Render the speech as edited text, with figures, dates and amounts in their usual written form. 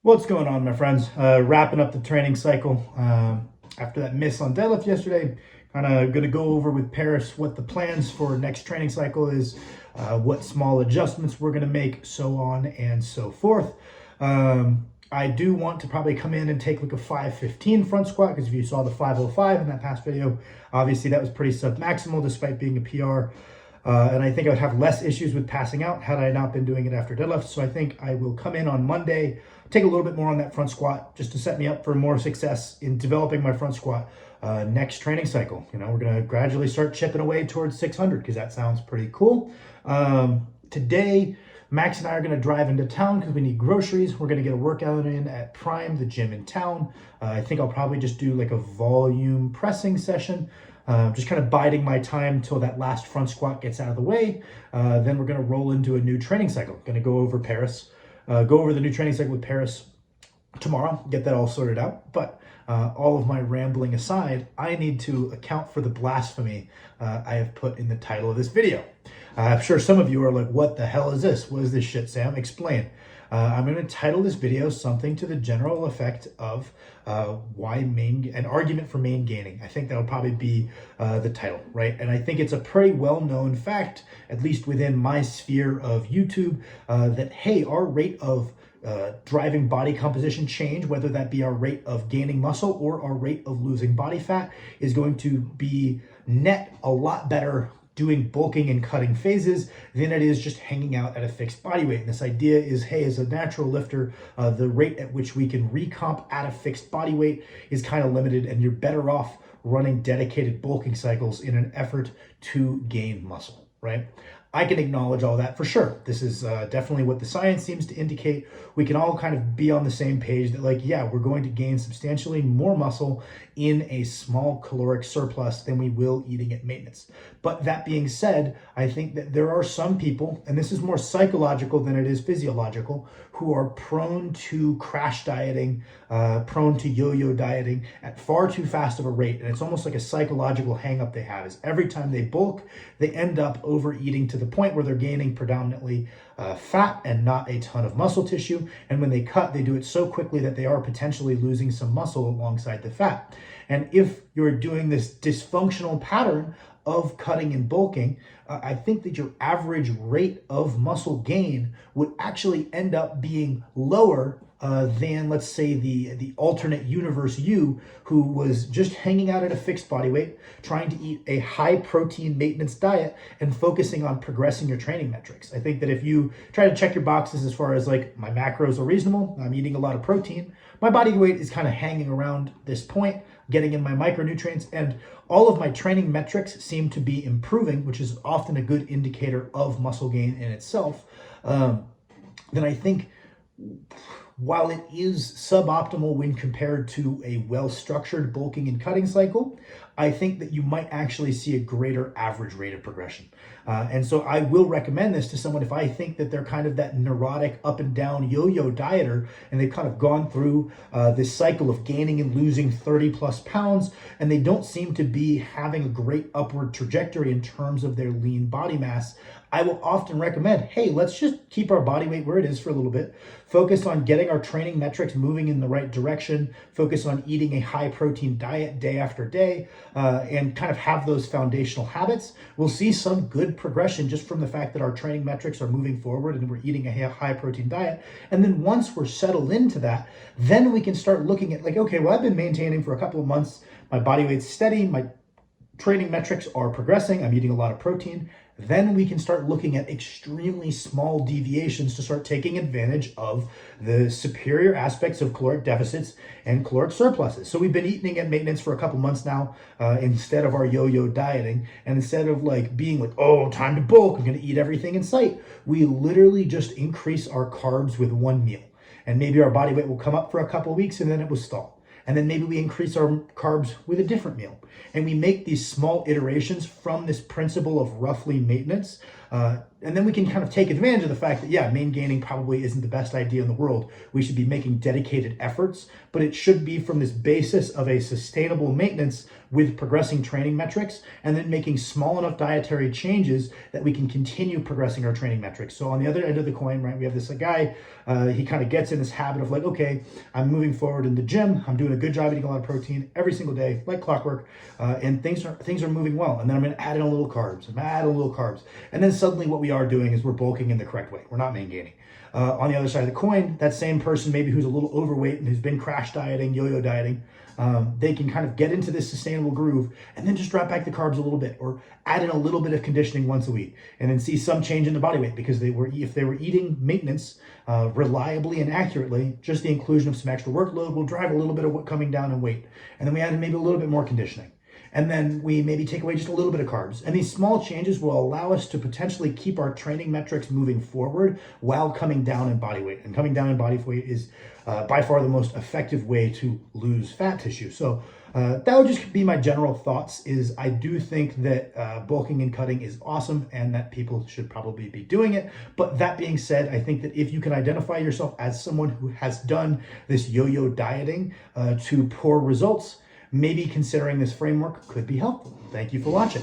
What's going on, my friends? Wrapping up the training cycle after that miss on deadlift yesterday. Kind of going to go over with Paris what the plans for next training cycle is, what small adjustments we're going to make, so on and so forth. I do want to probably come in and take like a 515 front squat, because if you saw the 505 in that past video, obviously that was pretty sub-maximal despite being a PR. And I think I would have less issues with passing out had I not been doing it after deadlift. So I think I will come in on Monday, take a little bit more on that front squat just to set me up for more success in developing my front squat next training cycle. You know, we're going to gradually start chipping away towards 600 because that sounds pretty cool. Today, Max and I are going to drive into town because we need groceries. We're going to get a workout in at Prime, the gym in town. I think I'll probably just do like a volume pressing session. Just kind of biding my time till that last front squat gets out of the way. Then we're going to roll into a new training cycle. Going to go over the new training cycle with Paris tomorrow, get that all sorted out. But all of my rambling aside, I need to account for the blasphemy I have put in the title of this video. I'm sure some of you are like, what the hell is this? What is this shit, Sam? Explain. I'm going to title this video something to the general effect of an argument for maingaining. I think that'll probably be the title, right? And I think it's a pretty well-known fact, at least within my sphere of YouTube, that, hey, our rate of driving body composition change, whether that be our rate of gaining muscle or our rate of losing body fat, is going to be net a lot better doing bulking and cutting phases than it is just hanging out at a fixed body weight. And this idea is, hey, as a natural lifter, the rate at which we can recomp at a fixed body weight is kind of limited, and you're better off running dedicated bulking cycles in an effort to gain muscle, right? I can acknowledge all that for sure. This is definitely what the science seems to indicate. We can all kind of be on the same page that, like, yeah, we're going to gain substantially more muscle in a small caloric surplus than we will eating at maintenance. But that being said, I think that there are some people, and this is more psychological than it is physiological, who are prone to crash dieting, prone to yo-yo dieting at far too fast of a rate. And it's almost like a psychological hang-up they have, is every time they bulk, they end up overeating to the point where they're gaining predominantly fat and not a ton of muscle tissue. And when they cut, they do it so quickly that they are potentially losing some muscle alongside the fat. And if you're doing this dysfunctional pattern of cutting and bulking, I think that your average rate of muscle gain would actually end up being lower than, let's say, the alternate universe you, who was just hanging out at a fixed body weight, trying to eat a high protein maintenance diet and focusing on progressing your training metrics. I think that if you try to check your boxes as far as, like, my macros are reasonable, I'm eating a lot of protein, my body weight is kind of hanging around this point, getting in my micronutrients, and all of my training metrics seem to be improving, which is often a good indicator of muscle gain in itself, then I think, while it is suboptimal when compared to a well-structured bulking and cutting cycle, I think that you might actually see a greater average rate of progression. And so I will recommend this to someone if I think that they're kind of that neurotic up and down yo-yo dieter, and they've kind of gone through this cycle of gaining and losing 30 plus pounds, and they don't seem to be having a great upward trajectory in terms of their lean body mass. I will often recommend, hey, let's just keep our body weight where it is for a little bit, focus on getting our training metrics moving in the right direction, focus on eating a high protein diet day after day, and kind of have those foundational habits. We'll see some good progression just from the fact that our training metrics are moving forward and we're eating a high protein diet. And then once we're settled into that, then we can start looking at, like, okay, well, I've been maintaining for a couple of months, my body weight's steady, my training metrics are progressing, I'm eating a lot of protein. Then we can start looking at extremely small deviations to start taking advantage of the superior aspects of caloric deficits and caloric surpluses. So we've been eating at maintenance for a couple months now, instead of our yo-yo dieting. And instead of, like, being like, oh, time to bulk, I'm going to eat everything in sight, we literally just increase our carbs with one meal. And maybe our body weight will come up for a couple of weeks and then it will stall. And then maybe we increase our carbs with a different meal. And we make these small iterations from this principle of roughly maintenance And then we can kind of take advantage of the fact that, yeah, maingaining probably isn't the best idea in the world. We should be making dedicated efforts, but it should be from this basis of a sustainable maintenance with progressing training metrics, and then making small enough dietary changes that we can continue progressing our training metrics. So on the other end of the coin, right, we have this guy, he kind of gets in this habit of like, okay, I'm moving forward in the gym. I'm doing a good job eating a lot of protein every single day, like clockwork, and things are moving well. And then I'm going to add in a little carbs. I'm add a little carbs, and then suddenly what we are doing is we're bulking in the correct way. We're not maingaining. On the other side of the coin, that same person maybe who's a little overweight and who's been crash dieting, yo-yo dieting, they can kind of get into this sustainable groove and then just drop back the carbs a little bit, or add in a little bit of conditioning once a week, and then see some change in the body weight because if they were eating maintenance reliably and accurately, just the inclusion of some extra workload will drive a little bit of what coming down in weight, and then we add in maybe a little bit more conditioning. And then we maybe take away just a little bit of carbs. And these small changes will allow us to potentially keep our training metrics moving forward while coming down in body weight. And coming down in body weight is by far the most effective way to lose fat tissue. So that would just be my general thoughts. Is I do think that bulking and cutting is awesome and that people should probably be doing it. But that being said, I think that if you can identify yourself as someone who has done this yo-yo dieting to poor results, maybe considering this framework could be helpful. Thank you for watching.